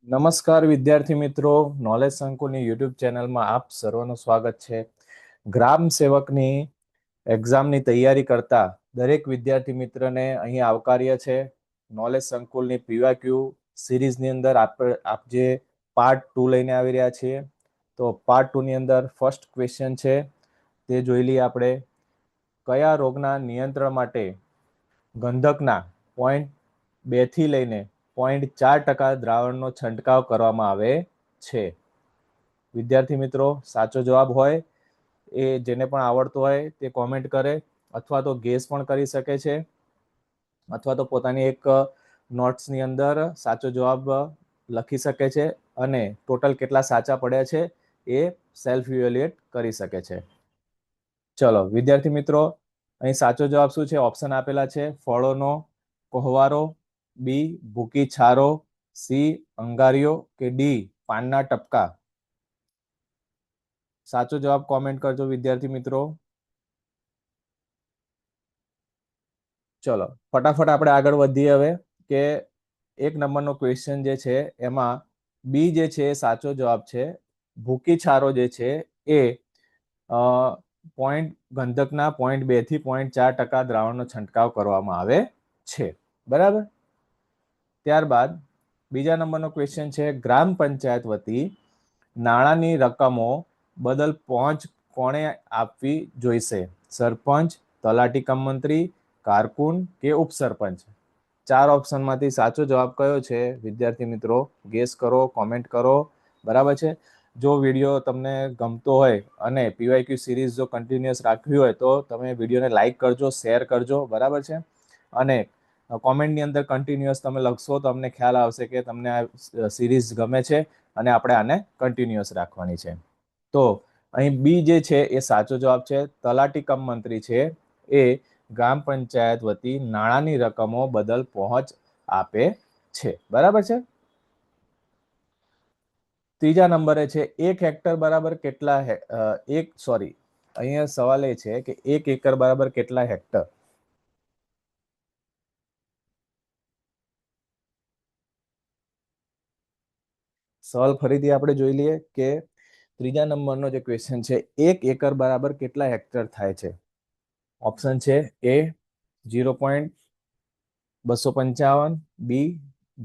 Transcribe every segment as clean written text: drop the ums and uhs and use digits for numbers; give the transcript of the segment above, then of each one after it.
નમસ્કાર વિદ્યાર્થી મિત્રો, નોલેજ સંકુલની યુટ્યુબ ચેનલમાં આપ સર્વનું સ્વાગત છે. ગ્રામ સેવકની એક્ઝામની તૈયારી કરતા દરેક વિદ્યાર્થી મિત્રને અહીં આવકાર્ય છે. નોલેજ સંકુલની પીવાયક્યુ સિરીઝની અંદર આપ જે પાર્ટ 2 લઈને આવી રહ્યા છીએ. તો પાર્ટ 2 ની અંદર ફર્સ્ટ ક્વેશ્ચન છે તે જોઈ લઈએ આપણે. કયા રોગના નિયંત્રણ માટે ગંધકના 0.2 થી લઈને 0.4% દ્રાવણનો છંટકાવ કરવામાં આવે છે? વિદ્યાર્થી મિત્રો, સાચો જવાબ હોય એ જેને પણ આવડતો હોય તે કોમેન્ટ કરે, અથવા તો ગેસ પણ કરી શકે છે, અથવા તો પોતાની એક નોટ્સની અંદર સાચો જવાબ લખી શકે છે અને ટોટલ કેટલા સાચા પડ્યા છે એ સેલ્ફ ઇવેલ્યુએટ કરી શકે છે. ચલો વિદ્યાર્થી મિત્રો, અહીં સાચો જવાબ શું છે? ઓપ્શન આપેલા છે: ફળોનો કોહવારો, બી ભૂકી છારો, સી અંગારિયો કે ડી પાનના ટપકા. સાચો જવાબ કોમેન્ટ કરજો વિદ્યાર્થી મિત્રો. ચલો ફટાફટ આપણે આગળ વધીએ હવે કે 1 નંબરનો ક્વેશ્ચન જે છે એમાં બી જે છે એ સાચો જવાબ છે. ભૂકી છારો જે છે એ ગંધકના 0.2 થી 0.4% દ્રાવણનો છંટકાવ કરવામાં આવે છે. બરાબર. ત્યારબાદ બીજા નંબરનો ક્વેશ્ચન છે: ગ્રામ પંચાયત વતી નાણાંની રકમો બદલ પહોંચ કોણે આપવી જોઈશે? સરપંચ, તલાટી કમ મંત્રી, કારકુન કે ઉપસરપંચ? 4 ઓપ્શનમાંથી સાચો જવાબ કયો છે વિદ્યાર્થી મિત્રો? ગેસ કરો, કોમેન્ટ કરો. બરાબર છે. જો વિડીયો તમને ગમતો હોય અને પીવાયક્યુ સિરીઝ જો કન્ટિન્યુઅસ રાખવી હોય તો તમે વિડીયોને લાઈક કરજો, શેર કરજો. બરાબર છે. અને કોમેન્ટની અંદર કન્ટિન્યુઅસ તમે લખશો તો અમને ખ્યાલ આવશે કે તમને આ સિરીઝ ગમે છે અને આપણે આને કન્ટિન્યુઅસ રાખવાની છે. તો અહીં બી જે છે એ સાચો જવાબ છે. તલાટી કમ મંત્રી છે એ ગ્રામ પંચાયત વતી નાણાંની રકમો બદલ પહોંચ આપે છે. બરાબર છે. ત્રીજા નંબરે છે 1 હેક્ટર બરાબર કેટલા અહીંયા સવાલ એ છે કે 1 એકર બરાબર કેટલા હેક્ટર? સવાલ ફરીથી આપણે જોઈ લઈએ કે ત્રીજા નંબરનો જે ક્વેશ્ચન છે 1 એકર બરાબર કેટલા હેક્ટર થાય છે? ઓપ્શન છે: એ 0.255, બી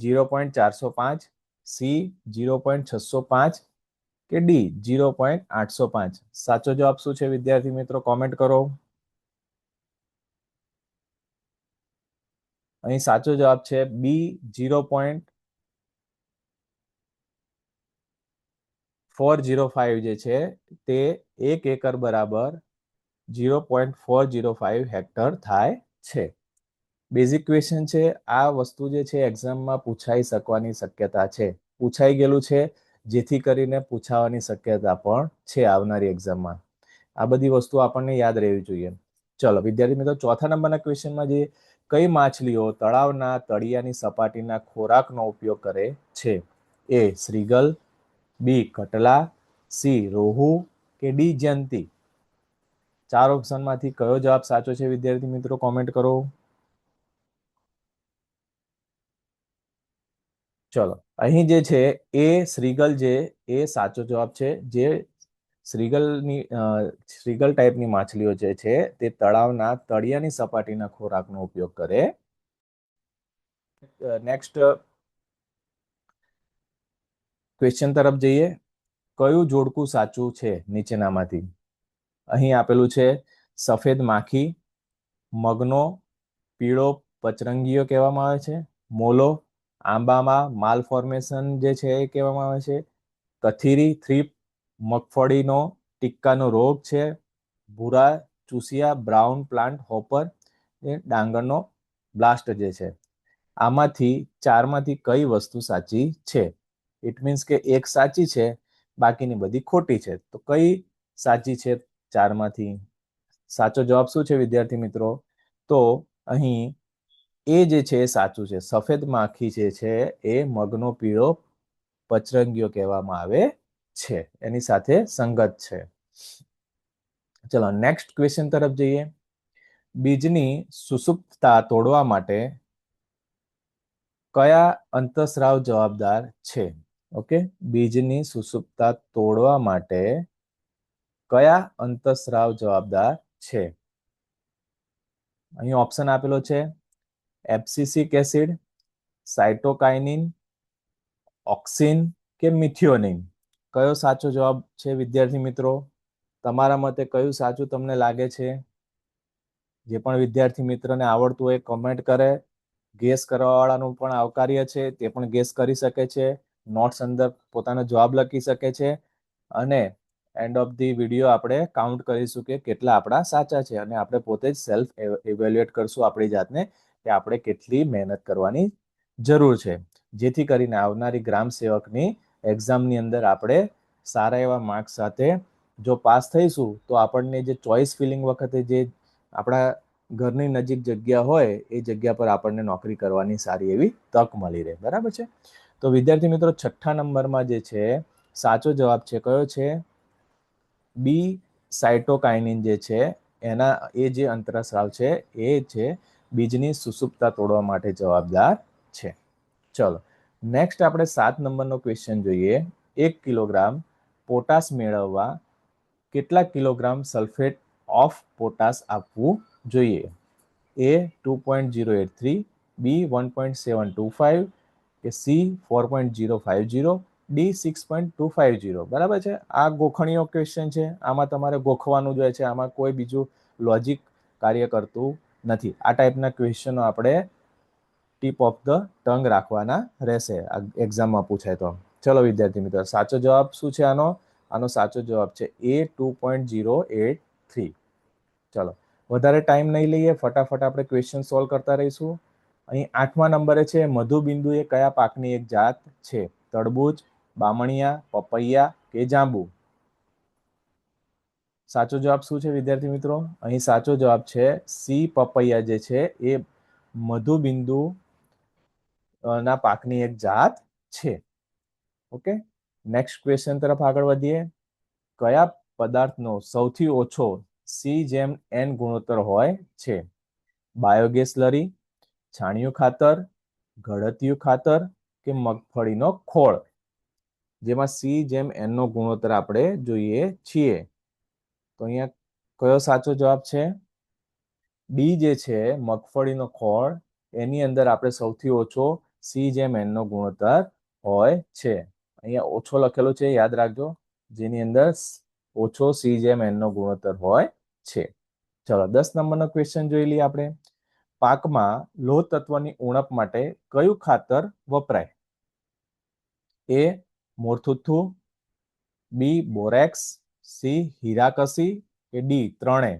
0.405, સી 0.605 કે ડી 0.805. સાચો જવાબ શું છે વિદ્યાર્થી મિત્રો? કોમેન્ટ કરો. અહીં સાચો જવાબ છે બી 0.405 જે છે તે 1 એકર બરાબર 0.405 હેક્ટર થાય છે. બેઝિક ક્વેશ્ચન છે. આ વસ્તુ જે છે એક્ઝામમાં પૂછાઈ શકવાની શક્યતા છે. પૂછાઈ ગયેલું છે, જેથી કરીને પૂછાવાની શક્યતા પણ છે આવનારી એક્ઝામમાં. આ બધી વસ્તુ આપણને યાદ રહેવી જોઈએ. ચલો વિદ્યાર્થી મિત્રો, ચોથા નંબરના ક્વેશ્ચનમાં જે કઈ માછલીઓ તળાવના તળિયાની સપાટીના ખોરાકનો ઉપયોગ કરે છે? એ શ્રીગલ, બી કટલા, સી રોહુ કે ડી જયંતી? 4 ઓપ્શનમાંથી કયો જવાબ સાચો છે વિદ્યાર્થી મિત્રો? કોમેન્ટ કરો. ચલો અહીં જે છે એ શ્રીગલ જે એ સાચો જવાબ છે. જે શ્રીગલ ટાઈપની માછલીઓ જે છે તે તળાવના તળિયાની સપાટીના ખોરાકનો ઉપયોગ કરે. નેક્સ્ટ ક્વેશ્ચન તરફ જઈએ. કયું જોડકું સાચું છે નીચેનામાંથી? અહીં આપેલું છે સફેદ માખી, મગનો પીળો પચરંગીયો કહેવામાં આવે છે, મોલો આંબામાં માલ ફોર્મેશન જે છે એ કહેવામાં આવે છે, કથીરી થ્રીપ મગફળીનો ટીક્કાનો રોગ છે, ભૂરા ચૂસિયા બ્રાઉન પ્લાન્ટ હોપર એ ડાંગરનો બ્લાસ્ટ જે છે. આમાંથી 4માંથી કઈ વસ્તુ સાચી છે? ઇટ મીન્સ કે એક સાચી છે, બાકીની બધી ખોટી છે. તો કઈ સાચી છે 4માંથી? સાચો જવાબ શું છે વિદ્યાર્થી મિત્રો? તો અહીં એ જે છે એ સાચું છે. સફેદ માખી જે છે એ મગનો પીળો પચરંગીયો કહેવામાં આવે છે, એની સાથે સંગત છે. ચલો નેક્સ્ટ ક્વેશ્ચન તરફ જઈએ. બીજની સુસુપ્તતા તોડવા માટે કયા અંતસ્રાવ જવાબદાર છે? ઓકે, બીજની સુસુપ્તતા તોડવા માટે કયા અંતઃસ્રાવ જવાબદાર છે? અહીં ઓપ્શન આપેલો છે એબ્સિસિક એસિડ, સાઇટોકાઇનિન, ઓક્સિન કે મિથિયોનિન. કયો સાચો જવાબ છે વિદ્યાર્થી મિત્રો? તમારા મતે કયું સાચું તમને લાગે છે? જે પણ વિદ્યાર્થી મિત્રને આવડતું હોય કમેન્ટ કરે. ગેસ કરવા વાળાનું પણ આવકાર્ય છે, તે પણ ગેસ કરી શકે છે. નોટ્સ અંદર પોતાનો જવાબ લખી શકે છે અને એન્ડ ઓફ ધી વિડીયો આપણે કાઉન્ટ કરીશું કે કેટલા આપણા સાચા છે અને આપણે પોતે જ સેલ્ફ ઇવેલ્યુએટ કરશું આપણી જાતને કે આપણે કેટલી મહેનત કરવાની જરૂર છે, જેથી કરીને આવનારી ગ્રામ સેવકની એક્ઝામની અંદર આપણે સારા એવા માર્ક્સ સાથે જો પાસ થઈશું તો આપણને જે ચોઇસ ફિલિંગ વખતે જે આપણા ઘરની નજીક જગ્યા હોય એ જગ્યા પર આપણને નોકરી કરવાની સારી એવી તક મળી રહે. બરાબર છે? તો વિદ્યાર્થી મિત્રો, છઠ્ઠા નંબરમાં જે છે સાચો જવાબ છે કયો છે? બી સાઇટોકાઇનિન જે છે એના એ જે અંતઃસ્રાવ છે એ છે બીજની સુસુપ્તતા તોડવા માટે જવાબદાર છે. ચલો નેક્સ્ટ આપણે 7 નંબરનો ક્વેશ્ચન જોઈએ. 1 કિલોગ્રામ પોટાશ મેળવવા કેટલા કિલોગ્રામ સલ્ફેટ ઓફ પોટાશ આપવું જોઈએ? એ 2.083, બી 1.725 કે સી 4.050, ડી 6.250. બરાબર છે? આ ગોખણીયો ક્વેશ્ચન છે, આમાં તમારે ગોખવાનું જ હોય છે, આમાં કોઈ બીજું લોજિક કાર્ય કરતું નથી. આ ટાઈપના ક્વેશ્ચનો આપણે ટીપ ઓફ ધ ટંગ રાખવાના રહેશે એક્ઝામમાં પૂછાય તો. ચલો વિદ્યાર્થી મિત્રો, સાચો જવાબ શું છે આનો? આનો સાચો જવાબ છે એ 2.083. ચલો વધારે ટાઈમ નહીં લઈએ, ફટાફટ આપણે ક્વેશ્ચન સોલ્વ કરતા રહીશું. અહીં 8મા નંબરે છે મધુબિંદુ એ કયા પાકની એક જાત છે? તરબૂચ, બામણિયા, પપૈયા કે જાંબુ? સાચો જવાબ શું છે વિદ્યાર્થી મિત્રો? અહીં સાચો જવાબ છે સી પપૈયા જે છે એ મધુબિંદુ ના પાકની એક જાત છે. ઓકે, નેક્સ્ટ ક્વેશ્ચન તરફ આગળ વધીએ. કયા પદાર્થનો સૌથી ઓછો C/N ગુણોત્તર હોય છે? બાયોગેસ સ્લરી, છાણિયું ખાતર, ઘડતિયું ખાતર કે મગફળીનો ખોળ? જેમાં C/N નો ગુણોત્તર આપણે જોઈએ છીએ. તો અહીંયા કયો સાચો જવાબ છે? ડી જે છે મગફળીનો ખોળ, એની અંદર આપણે સૌથી ઓછો C/N નો ગુણોત્તર હોય છે. અહીંયા ઓછો લખેલો છે, યાદ રાખજો, જેની અંદર ઓછો C/N નો ગુણોત્તર હોય છે. ચલો 10 નંબરનો ક્વેશ્ચન જોઈ લઈએ આપણે. પાકમાં લોહ તત્વની ઉણપ માટે કયું ખાતર વપરાય? એ મોરથુથુ, બી બોરેક્સ, સી હીરાકસી કે ડી ત્રણે?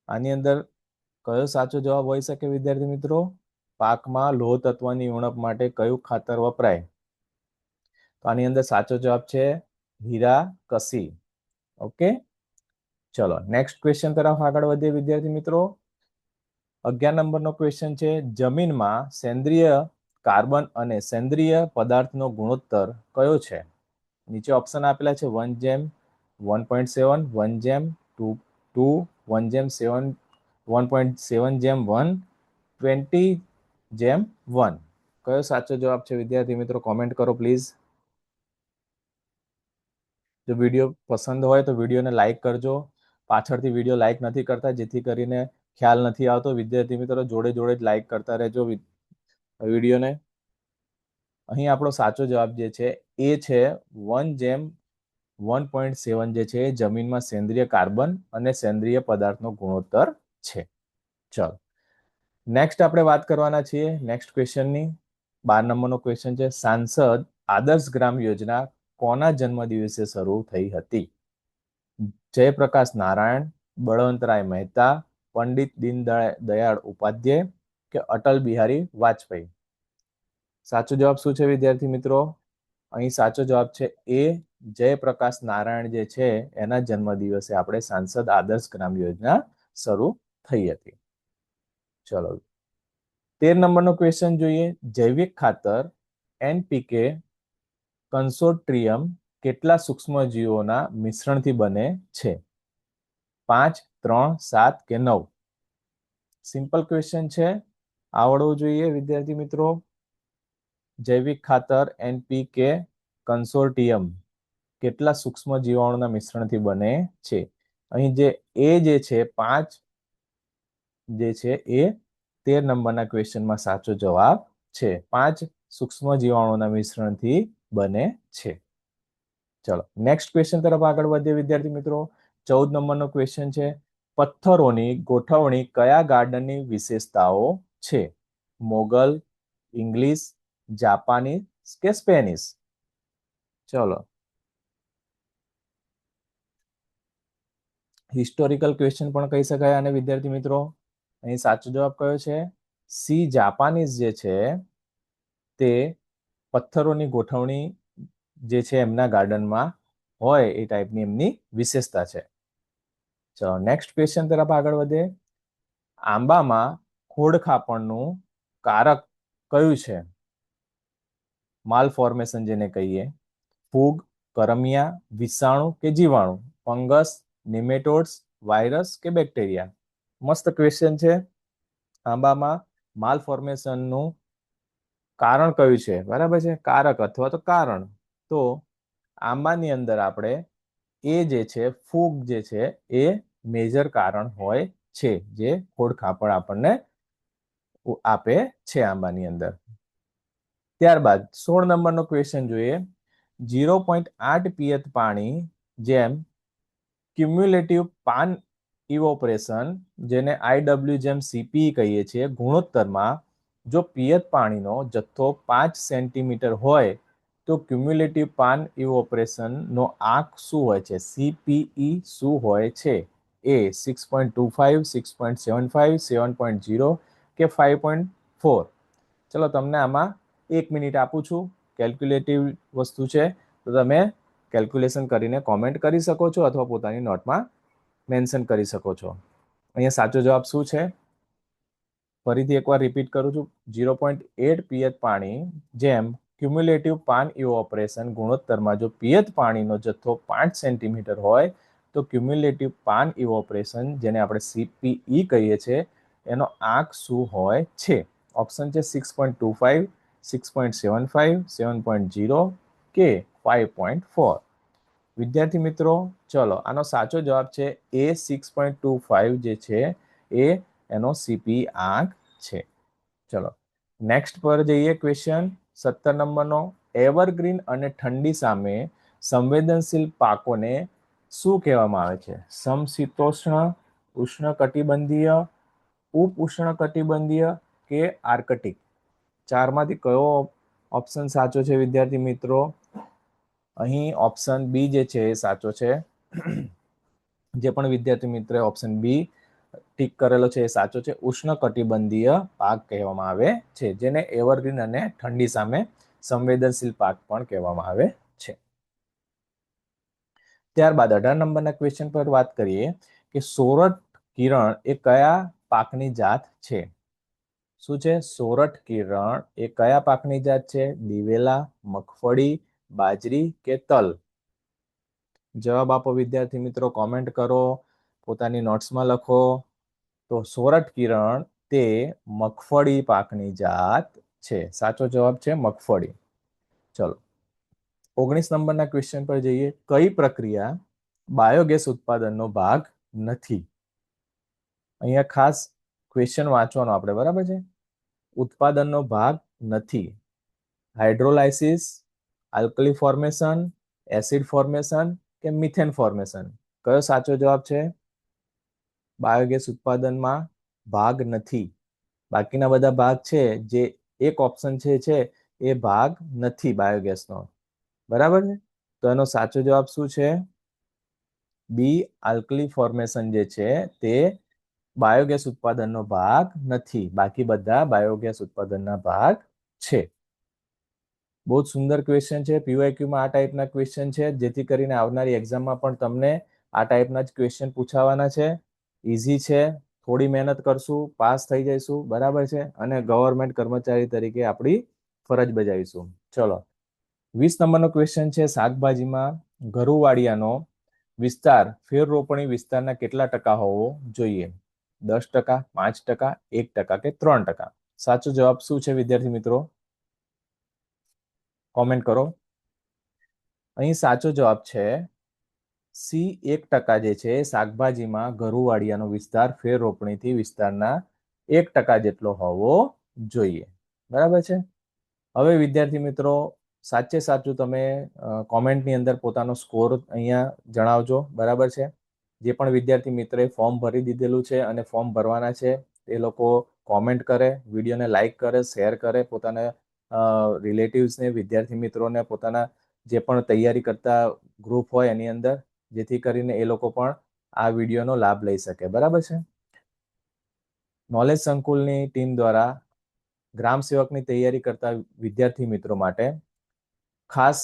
આની અંદર કયો સાચો જવાબ હોઈ શકે વિદ્યાર્થી મિત્રો? પાકમાં લોહ તત્વની ઉણપ માટે કયું ખાતર વપરાય? તો આની અંદર સાચો જવાબ છે હીરાકસી. ઓકે, ચલો નેક્સ્ટ ક્વેશ્ચન તરફ આગળ વધીએ વિદ્યાર્થી મિત્રો. 11 નંબરનો ક્વેશ્ચન છે જમીનમાં સેન્દ્રિય કાર્બન અને સેન્દ્રિય પદાર્થનો ગુણોત્તર કયો છે? નીચે ઓપ્શન આપેલા છે 1:1.7, 1:2, 1:7, 1.7:1, 20:1. કયો સાચો જવાબ છે વિદ્યાર્થી મિત્રો? કોમેન્ટ કરો પ્લીઝ. જો વિડીયો પસંદ હોય તો વિડીયોને લાઈક કરજો. પાછળથી વિડીયો લાઈક નથી કરતા, જેથી કરીને ખ્યાલ નથી આવતો. વિદ્યાર્થી મિત્રો જોડે જોડે જ લાઈક કરતા રહેજો વિડીયોને. અહીં આપણો સાચો જવાબ જે છે એ છે 1:1.7 જે છે જમીનમાં સેન્દ્રિય કાર્બન અને સેન્દ્રિય પદાર્થનો ગુણોત્તર છે. ચલો નેક્સ્ટ આપણે વાત કરવાના છીએ નેક્સ્ટ ક્વેશ્ચનની. 12 નંબરનો ક્વેશ્ચન છે સાંસદ આદર્શ ગ્રામ યોજના કોના જન્મદિવસે શરૂ થઈ હતી? જયપ્રકાશ નારાયણ, બળવંતરાય મહેતા, પંડિત દીનદયાળ ઉપાધ્યાય કે અટલ બિહારી વાજપેયી? સાચો જવાબ શું છે વિદ્યાર્થી મિત્રો? અહીં સાચો જવાબ છે એ જયપ્રકાશ નારાયણ જે છે એના જન્મદિવસે આપણે સાંસદ આદર્શ ગ્રામ યોજના શરૂ થઈ હતી. ચલો 13 નંબરનો ક્વેશ્ચન જોઈએ. જૈવિક ખાતર NPK કન્સોર્ટિયમ કેટલા સૂક્ષ્મજીવોના મિશ્રણથી બને છે? 5, 3, 7 કે 9? સિમ્પલ ક્વેશ્ચન છે, આવડવું જોઈએ વિદ્યાર્થી મિત્રો. જૈવિક ખાતર NPK કન્સોર્ટિયમ કેટલા સૂક્ષ્મ જીવાણુના મિશ્રણથી બને છે? અહીં જે છે 5 જે છે એ 13 નંબરના ક્વેશ્ચનમાં સાચો જવાબ છે. 5 સૂક્ષ્મ જીવાણુના મિશ્રણથી બને છે. ચલો નેક્સ્ટ ક્વેશ્ચન તરફ આગળ વધીએ વિદ્યાર્થી મિત્રો. 14 નંબરનો ક્વેશ્ચન છે, પથ્થરોની ગોઠવણી કયા ગાર્ડનની વિશેષતાઓ છે? મોગલ, ઇંગ્લિશ, જાપાનીઝ કે સ્પેનિશ? ચલો હિસ્ટોરિકલ ક્વેશ્ચન પણ કહી શકાય અને વિદ્યાર્થી મિત્રો. અહીં સાચો જવાબ કયો છે? સી જાપાનીઝ જે છે તે પથ્થરોની ગોઠવણી જે છે એમના ગાર્ડનમાં હોય એ ટાઈપની એમની વિશેષતા છે. ચલો નેક્સ્ટ ક્વેશ્ચન તરફ આગળ વધે. આંબામાં ખોડખાપણનું કારક કયું છે? માલ ફોર્મેશન જેને કહીએ, ફૂગ, કરમિયા, વિષાણુ કે જીવાણુ, ફંગસ, નિમેટોડ્સ, વાયરસ કે બેક્ટેરિયા? મસ્ત ક્વેશ્ચન છે. આંબામાં માલ ફોર્મેશનનું કારણ કયું છે? બરાબર છે, કારક અથવા તો કારણ. તો આંબાની અંદર આપણે એ જે છે ફૂગ જે છે એ મેજર કારણ હોય છે, જે ખોડખાપણ આપણને આપે છે આંબાની અંદર. ત્યારબાદ 16 નંબરનો ક્વેશ્ચન જોઈએ. 0.8 પિયત પાણી જેમ ક્યુમ્યુલેટિવ પાન ઇવોપરેશન જેને IWGM-CPE કહીએ છીએ ગુણોત્તરમાં જો પિયત પાણીનો જથ્થો 5 સેન્ટીમીટર હોય તો ક્યુમ્યુલેટિવ પાન ઇવોપરેશનનો આંક શું હોય છે? CPE શું હોય છે? એ 6.25, 6.75, 7.0 કે 5.4? ચલો તમને આમાં 1 મિનિટ આપું છું. કેલ્ક્યુલેટિવ વસ્તુ છે તો તમે કેલ્ક્યુલેશન કરીને કોમેન્ટ કરી શકો છો અથવા પોતાની નોટમાં મેન્શન કરી શકો છો. અહીંયા સાચો જવાબ શું છે? ફરીથી એકવાર રિપીટ કરું છું. 0.8 પિયત પાણી જેમ ક્યુમ્યુલેટિવ પાન ઇવોપરેશન ગુણોત્તરમાં જો પિયત પાણીનો જથ્થો 5 સેન્ટીમીટર હોય તો ક્યુમ્યુલેટિવ પાન ઇવોપરેશન જેને આપણે CPE કહીએ છીએ એનો આંક શું હોય છે? ઓપ્શન છે 6.25, 6.75, 7.0 કે 5.4? વિદ્યાર્થી મિત્રો ચલો આનો સાચો જવાબ છે એ 6.25 જે છે એ એનો CPE આંક છે. ચલો નેક્સ્ટ પર જઈએ. ક્વેશ્ચન 17 નંબરનો. એવરગ્રીન અને ઠંડી સામે સંવેદનશીલ પાકોને શું કહેવામાં આવે છે? સમશીતોષ્ણ, ઉષ્ણકટિબંધીય, ઉપ ઉષ્ણકટિબંધીય કે આર્કટિક? ચારમાંથી કયો ઓપ્શન સાચો છે વિદ્યાર્થી મિત્રો? અહીં ઓપ્શન બી જે છે એ સાચો છે. જે પણ વિદ્યાર્થી મિત્રોએ ઓપ્શન બી ટીક કરેલો છે એ સાચો છે. ઉષ્ણકટિબંધીય પાક કહેવામાં આવે છે, જેને એવરગ્રીન અને ઠંડી સામે સંવેદનશીલ પાક પણ કહેવામાં આવે છે. ત્યારબાદ 18 નંબરના ક્વેશ્ચન પર વાત કરીએ કે સોરઠ કિરણ એ કયા પાકની જાત છે? શું છે? સોરઠ કિરણ એ કયા પાકની જાત છે? દિવેલા, મગફળી, બાજરી કે તલ? જવાબ આપો વિદ્યાર્થી મિત્રો, કોમેન્ટ કરો, પોતાની નોટ્સમાં લખો. તો સોરઠ કિરણ તે મગફળી પાકની જાત છે. સાચો જવાબ છે મગફળી. ચલો 19 નંબરના ક્વેશ્ચન પર જઈએ. કઈ પ્રક્રિયા બાયોગેસ ઉત્પાદનનો ભાગ નથી? અહીંયા ખાસ ક્વેશ્ચન વાંચવાનો આપણે, બરાબર છે. ઉત્પાદનનો ભાગ નથી. હાઇડ્રોલાઇસિસ, આલ્કલી ફોર્મેશન, એસિડ ફોર્મેશન કે મિથેન ફોર્મેશન? કયો સાચો જવાબ છે? બાયોગેસ ઉત્પાદનમાં ભાગ નથી. બાકીના બધા ભાગ છે, જે એક ઓપ્શન છે એ ભાગ નથી બાયોગેસનો, બરાબર છે. તો એનો સાચો જવાબ શું છે? બી આલ્કલી ફોર્મેશન જે છે તે બાયોગેસ ઉત્પાદનનો ભાગ નથી. બાકી બધા બાયોગેસ ઉત્પાદનના ભાગ છે. બહુ જ સુંદર ક્વેશ્ચન છે. પીવાયક્યુમાં આ ટાઈપના ક્વેશ્ચન છે, જેથી કરીને આવનારી એક્ઝામમાં પણ તમને આ ટાઈપના જ ક્વેશ્ચન પૂછાવાના છે. ઇઝી છે. થોડી મહેનત કરશું, પાસ થઈ જઈશું, બરાબર છે. અને ગવર્મેન્ટ કર્મચારી તરીકે આપણી ફરજ બજાવીશું. ચલો 20 નંબરનો ક્વેશ્ચન છે. શાકભાજીમાં ઘરુવાળિયાનો વિસ્તાર ફેર રોપણી વિસ્તારના કેટલા ટકા હોવો જોઈએ? 10%, 5%, 1% કે 3%? સાચો જવાબ શું છે વિદ્યાર્થી મિત્રો? કોમેન્ટ કરો. અહીં સાચો જવાબ છે સી. 1% જે છે શાકભાજીમાં ગરુવાળિયાનો વિસ્તાર ફેર રોપણીથી વિસ્તારના 1% જેટલો હોવો જોઈએ. બરાબર છે. હવે વિદ્યાર્થી મિત્રો સાચે સાચું તમે કોમેન્ટની અંદર પોતાનો સ્કોર અહીંયા જણાવજો. બરાબર છે. જે પણ વિદ્યાર્થી મિત્રોએ ફોર્મ ભરી દીધેલું છે અને ફોર્મ ભરવાના છે એ લોકો કોમેન્ટ કરે, વિડીયોને લાઈક કરે, શેર કરે, પોતાના રિલેટિવ્સને, વિદ્યાર્થી મિત્રોને, પોતાના જે પણ તૈયારી કરતા ગ્રુપ હોય એની અંદર, જેથી કરીને એ લોકો પણ આ વિડીયોનો લાભ લઈ શકે. બરાબર છે. નોલેજ સંકુલની ટીમ દ્વારા ગ્રામ સેવકની તૈયારી કરતા વિદ્યાર્થી મિત્રો માટે ખાસ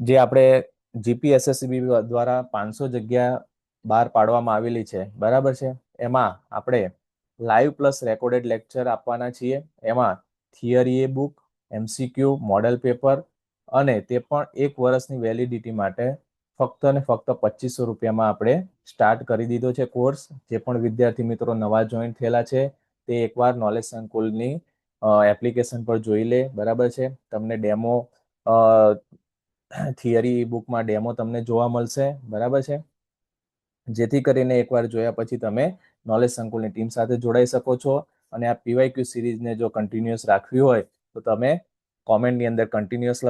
જે આપણે જીપીએસએસબી દ્વારા 500 જગ્યા બહાર પાડવામાં આવેલી છે. બરાબર છે. એમાં આપણે લાઈવ પ્લસ રેકોર્ડેડ લેક્ચર આપવાના છીએ. એમાં થિયરી એ બુક, એમસીક્યુ, મોડેલ પેપર અને તે પણ 1 વર્ષની વેલિડિટી માટે ફક્ત ને ફક્ત 2500 રૂપિયામાં આપણે સ્ટાર્ટ કરી દીધો છે કોર્સ. જે પણ વિદ્યાર્થી મિત્રો નવા જોઈન થયેલા છે તે એકવાર નોલેજ સંકુલની એપ્લિકેશન પર જોઈ લે. બરાબર છે. તમને ડેમો થિયરી બુકમાં ડેમો તમને જોવા મળશે. બરાબર છે. જેથી કરીને એકવાર જોયા પછી તમે નોલેજ સંકુલની ટીમ સાથે જોડાઈ શકો છો. અને આ પીવાયક્યુ સિરીઝને જો કન્ટિન્યુઅસ રાખવી હોય તો તમે કોમેન્ટની અંદર કન્ટિન્યુઅસ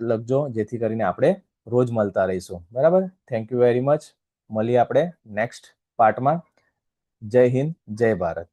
લખજો, જેથી કરીને આપણે રોજ મળતા રહીશું. બરાબર. Thank you very much. મળીએ આપણે નેક્સ્ટ પાર્ટમાં. જય હિન્દ, જય ભારત.